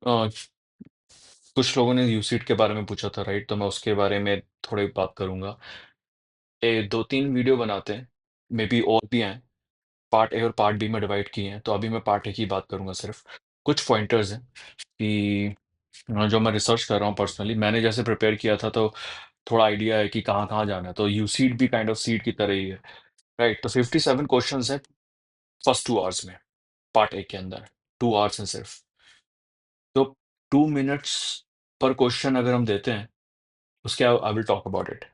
अ, कुछ लोगों ने यूसीट के बारे में पूछा था, राइट? तो मैं उसके बारे में थोड़ी बात करूँगा। ये 2-3 वीडियो बनाते हैं, मे बी और भी हैं, पार्ट ए और पार्ट बी में डिवाइड किए हैं, तो अभी मैं पार्ट ए की बात करूँगा सिर्फ़। कुछ पॉइंटर्स हैं कि जो मैं रिसर्च कर रहा हूँ पर्सनली, मैंने जैसे प्रिपेयर किया था तो थोड़ा आइडिया है कि कहाँ-कहाँ जाना है, तो यूसीट भी काइंड ऑफ सीट की तरह ही है, राइट? तो 57 क्वेश्चन्स हैं फर्स्ट 2 आवर्स में, पार्ट ए के अंदर, 2 आवर्स हैं सिर्फ़। तो 2 मिनट्स पर क्वेश्चन अगर हम देते हैं, उसके I will talk about it.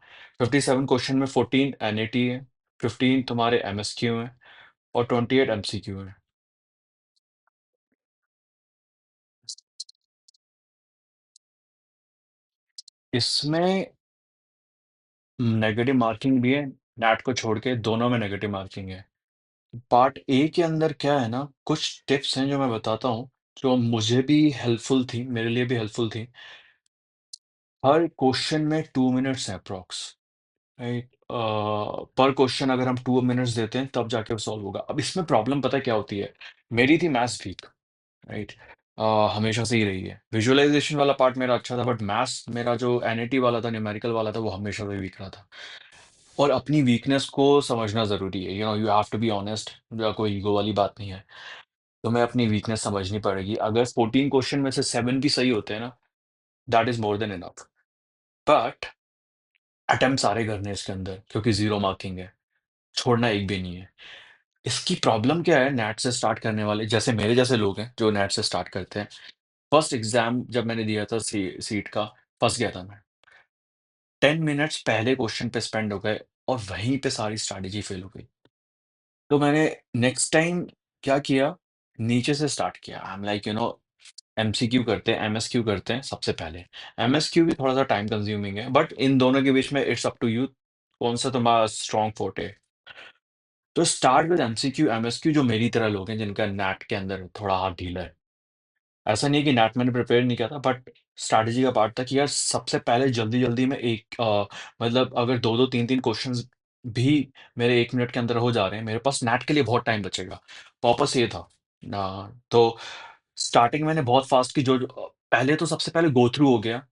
57 question में 14 एनएटी है, 15 तुम्हारे एमएसक्यू हैं और 28 एमसीक्यू हैं। इसमें नेगेटिव मार्किंग भी है, नैट को छोड़ के दोनों में नेगेटिव मार्किंग है। पार्ट ए के अंदर क्या है ना, कुछ टिप्स हैं जो मैं बताता हूँ, जो मुझे भी हेल्पफुल थी, मेरे लिए भी हेल्पफुल थी। हर क्वेश्चन में 2 मिनट्स हैं अप्रॉक्स, राइट? पर क्वेश्चन अगर हम 2 मिनट्स देते हैं तब जाके वो सॉल्व होगा। अब इसमें प्रॉब्लम पता है क्या होती है? मेरी थी मैथ्स वीक, राइट? हमेशा से ही रही है। विजुअलाइज़ेशन वाला पार्ट मेरा अच्छा था, बट मैथ्स मेरा जो एनईटी वाला था, न्यूमेरिकल वाला था, वो हमेशा से वीक रहा था। और अपनी वीकनेस को समझना ज़रूरी है, you have to be honest, कोई ईगो वाली बात नहीं है। तुम्हें अपनी वीकनेस समझनी पड़ेगी। अगर 14 क्वेश्चन में से 7 भी सही होते हैं ना, that is more than enough. But attempt सारे करने हैं इसके अंदर, क्योंकि ज़ीरो मार्किंग है, छोड़ना एक भी नहीं है। इसकी प्रॉब्लम क्या है नेट से स्टार्ट करने वाले, जैसे मेरे जैसे लोग हैं जो नेट से स्टार्ट करते हैं। फर्स्ट एग्ज़ाम जब मैंने दिया था सीट का, फँस गया था मैं। 10 मिनट्स पहले क्वेश्चन पे स्पेंड हो गए और वहीं पे सारी स्ट्रैटेजी फेल हो गई। तो मैंने नेक्स्ट टाइम क्या किया, नीचे से स्टार्ट किया। आई एम लाइक एमसीक्यू करते हैं, एमएसक्यू करते हैं सबसे पहले। एमएसक्यू भी थोड़ा-सा टाइम कंज्यूमिंग है, बट इन दोनों के बीच में इट्स अप टू यू, कौन-सा तुम्हारा स्ट्रॉन्ग फोर्ट है। तो स्टार्ट विद एमसीक्यू, एमएसक्यू, जो मेरी तरह लोग हैं जिनका नेट के अंदर थोड़ा हाथ ढीला है। ऐसा नहीं है कि नेट मैंने प्रिपेयर नहीं किया था, बट स्ट्रैटेजी का पार्ट था कि यार सबसे पहले जल्दी-जल्दी में मतलब अगर 2-2 3-3 क्वेश्चन्स भी मेरे 1 मिनट के अंदर हो जा रहे हैं, मेरे पास नेट के लिए बहुत टाइम बचेगा। पर्पस ये था। तो स्टार्टिंग मैंने बहुत फास्ट की, पहले तो सबसे पहले गो थ्रू हो गया।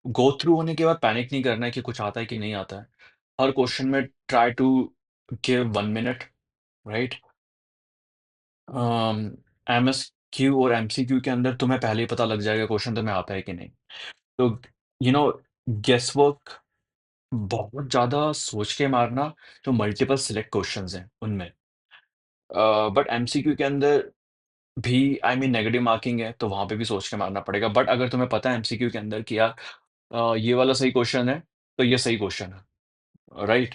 गो थ्रू होने के बाद पैनिक नहीं करना है कि कुछ आता है कि नहीं आता है। हर क्वेश्चन में try to give 1 minute, right? Um, MSQ और एमसीक्यू के अंदर तुम्हें पहले ही पता लग जाएगा क्वेश्चन तुम्हें आता है कि नहीं। तो यू नो गेस वर्क बहुत ज़्यादा सोच के मारना, जो मल्टीपल सिलेक्ट क्वेश्चंस हैं उनमें। बट एमसीक्यू के अंदर भी आई मीन नेगेटिव मार्किंग है, तो वहाँ पे भी सोच के मारना पड़ेगा। बट अगर तुम्हें पता है एमसीक्यू के अंदर कि यार ये वाला सही क्वेश्चन है, तो ये सही क्वेश्चन है, राइट?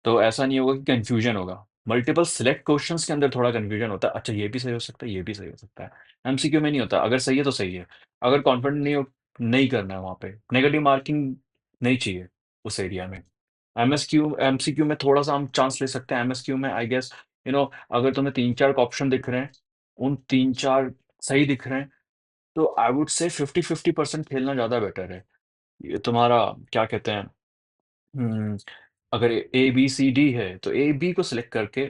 तो ऐसा नहीं होगा कि कन्फ्यूजन होगा। मल्टीपल सिलेक्ट क्वेश्चंस के अंदर थोड़ा कन्फ्यूजन होता है, अच्छा ये भी सही हो सकता है, ये भी सही हो सकता है। एमसीक्यू में नहीं होता, अगर सही है तो सही है। अगर कॉन्फिडेंट नहीं करना है वहाँ पे, नेगेटिव मार्किंग नहीं चाहिए उस एरिया में। एमसीक्यू में थोड़ा-सा हम चांस ले सकते हैं, एमएसक्यू में आई गेस अगर तुम्हें 3-4 ऑप्शन दिख रहे हैं, उन 3-4 सही दिख रहे हैं, तो आई वुड से 50-50% खेलना ज़्यादा बेटर है। ये तुम्हारा क्या कहते हैं, हुँ, अगर ए-बी-सी-डी है, तो ए-बी को सिलेक्ट करके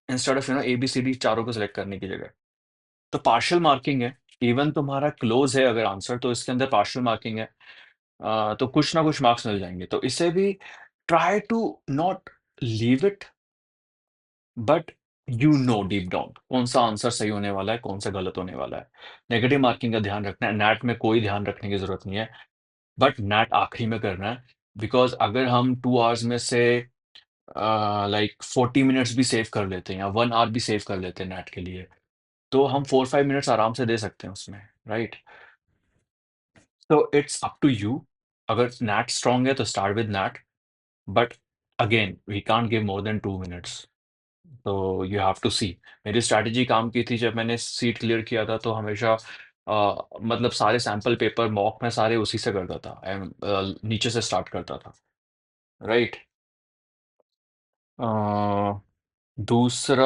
इंस्टेड ऑफ ए-बी-सी-डी चारों को सिलेक्ट करने की जगह। तो पार्शियल मार्किंग है, इवन तुम्हारा क्लोज़ है अगर आंसर, तो इसके अंदर पार्शियल मार्किंग है। तो कुछ ना कुछ मार्क्स मिल जाएँगे। तो इसे भी try to not leave it, but deep down कौन-सा आंसर सही होने वाला है, कौन-सा गलत होने वाला है। नेगेटिव मार्किंग का ध्यान रखना है, नैट में कोई ध्यान रखने की ज़रूरत नहीं है, बट नैट आखिरी में करना है। बिकॉज़ अगर हम 2 आवर्स में से लाइक 40 मिनट्स भी सेव कर लेते हैं या 1 आवर भी सेव कर लेते हैं नेट के लिए, तो हम 4-5 मिनट्स आराम से दे सकते हैं उसमें, राइट? तो इट्स अप टू यू। अगर नेट स्ट्रांग है तो start with net, but again we can't give more than 2 minutes. तो यू हैव टू सी। मेरी स्ट्रैटेजी काम की थी, जब मैंने सीट क्लियर किया था तो हमेशा मतलब सारे सैंपल पेपर मॉक में सारे उसी से करता था, नीचे से स्टार्ट करता था, राइट? अ, दूसरा,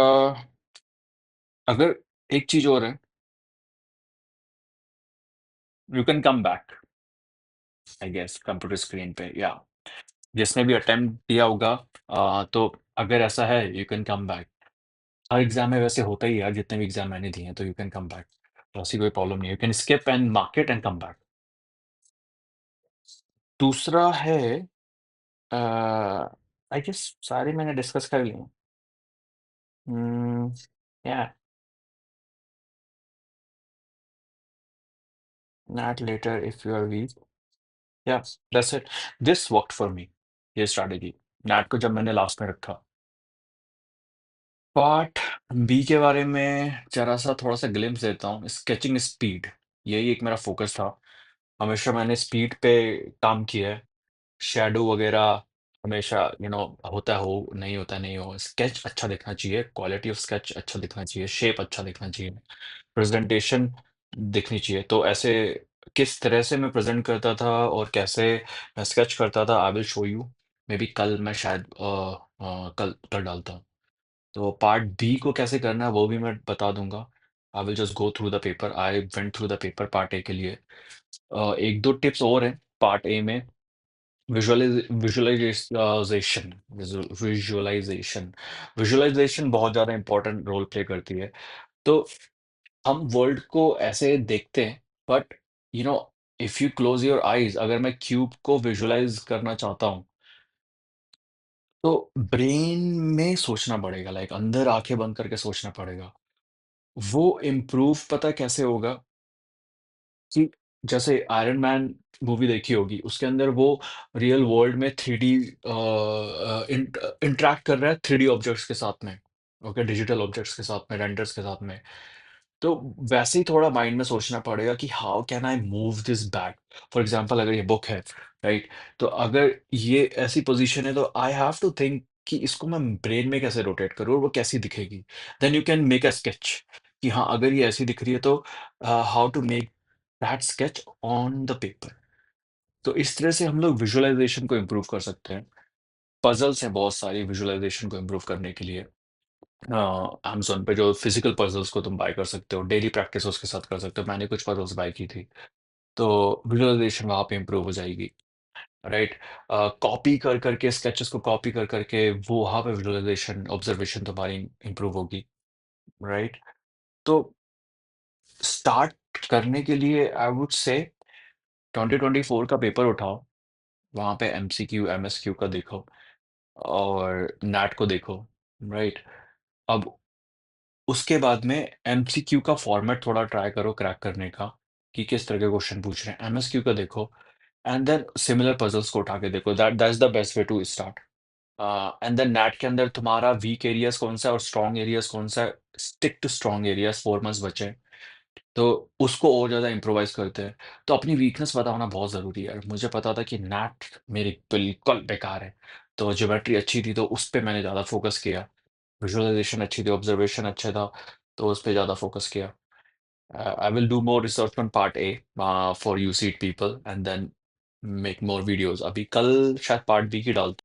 अगर एक चीज़ और है, you can come back, I guess computer screen पे, या जिसने भी अटेम्प्ट दिया होगा, तो अगर ऐसा है you can come back. Her exam में वैसे होता ही है यार, जितने भी एग्ज़ाम मैंने दिए हैं, तो यू कैन कम बैक। ऐसी कोई प्रॉब्लम नहीं है। You can skip and mark it and come back. दूसरा है आई गेस सारे मैंने डिस्कस कर लिए हैं। या not later if you are weak, या that's it. This worked for me, ये स्ट्रैटेजी नैट को जब मैंने लास्ट में रखा। पार्ट बी के बारे में जरा-सा थोड़ा-सा ग्लिम्प्स देता हूँ, स्केचिंग स्पीड, यही एक मेरा फ़ोकस था। हमेशा मैंने स्पीड पे काम किया है, शैडो वगैरह हमेशा होता है हो, नहीं होता है नहीं हो, स्केच अच्छा दिखना चाहिए, क्वालिटी ऑफ स्केच अच्छा दिखना चाहिए, शेप अच्छा दिखना चाहिए, प्रेज़ेंटेशन दिखनी चाहिए। तो ऐसे किस तरह से मैं प्रेज़ेंट करता था और कैसे मैं स्केच करता था, I will show you. Maybe कल मैं शायद कल कल डालता हूँ। तो पार्ट बी को कैसे करना है वो भी मैं बता दूँगा। I will just go through the paper. I went through the paper part A के लिए। 1-2 टिप्स और हैं पार्ट ए में। विजुअलाइज़ेशन विजुअलाइज़ेशन विजुअलाइज़ेशन बहुत ज़्यादा इम्पोर्टेंट रोल प्ले करती है। तो हम वर्ल्ड को ऐसे देखते हैं, but you know if you close your eyes, अगर मैं क्यूब को विजुअलाइज़ करना चाहता हूँ, तो ब्रेन में सोचना पड़ेगा, लाइक अंदर आँखें बंद करके सोचना पड़ेगा। वो इम्प्रूव पता है कैसे होगा कि जैसे आयरन मैन मूवी देखी होगी, उसके अंदर वो रियल वर्ल्ड में 3D इंटरैक्ट कर रहा है 3D ऑब्जेक्ट्स के साथ में, ओके, डिजिटल ऑब्जेक्ट्स के साथ में, रेंडर्स के साथ में। तो वैसे ही थोड़ा माइंड में सोचना पड़ेगा कि how can I move this bag? For example अगर ये बुक है, राइट? तो अगर ये ऐसी पोज़ीशन है तो आई हैव टू थिंक कि इसको मैं ब्रेन में कैसे रोटेट करूँ और वो कैसी दिखेगी? Then you can make a sketch कि हाँ, अगर ये ऐसी दिख रही है तो how to make that sketch on the paper. तो इस तरह से हम लोग विजुअलाइज़ेशन को इम्प्रूव कर सकते हैं। पज़ल्स हैं बहुत सारी विजुअलाइज़ेशन को इम्प्रूव करने के लिए। अमेज़न पे जो फिज़िकल पज़ल्स को तुम बाय कर सकते हो, डेली प्रैक्टिस उसके साथ कर सकते हो। मैंने कुछ पज़ल्स बाय की थी, तो विजुअलाइज़ेशन वहाँ पे इम्प्रूव हो जाएगी, राइट? कॉपी कर के स्केचेस को कॉपी कर के वो वहाँ पे विजुअलाइज़ेशन, ऑब्ज़र्वेशन तुम्हारी इम्प्रूव होगी, राइट? तो स्टार्ट करने के लिए आई वुड से 2024 का पेपर उठाओ, वहाँ पे एमसीक्यू, एमएसक्यू का देखो और नैट को देखो, राइट? अब उसके बाद में एमसीक्यू का फॉर्मेट थोड़ा ट्राई करो क्रैक करने का, कि किस तरह के क्वेश्चन पूछ रहे हैं। एमएसक्यू का देखो एंड देन सिमिलर पजल्स को उठा के देखो। That's the best way to start. And then net के अंदर तुम्हारा वीक एरियाज़ कौन-सा है और स्ट्रॉन्ग एरियाज़ कौन-सा है, stick to strong areas, 4 months बचे हैं। तो उसको और ज़्यादा इम्प्रोवाइज़ करते हैं। तो अपनी वीकनेस पता होना बहुत ज़रूरी है। मुझे पता था कि नेट मेरी बिल्कुल बेकार है, तो ज्योमेट्री अच्छी थी तो उस पे मैंने ज़्यादा फ़ोकस किया। विजुअलाइज़ेशन अच्छी थी, ऑब्ज़र्वेशन अच्छा था, तो उस पे ज़्यादा फ़ोकस किया। I will do more research on part A for UCIT people and then make more videos. अभी कल शायद पार्ट बी की डालता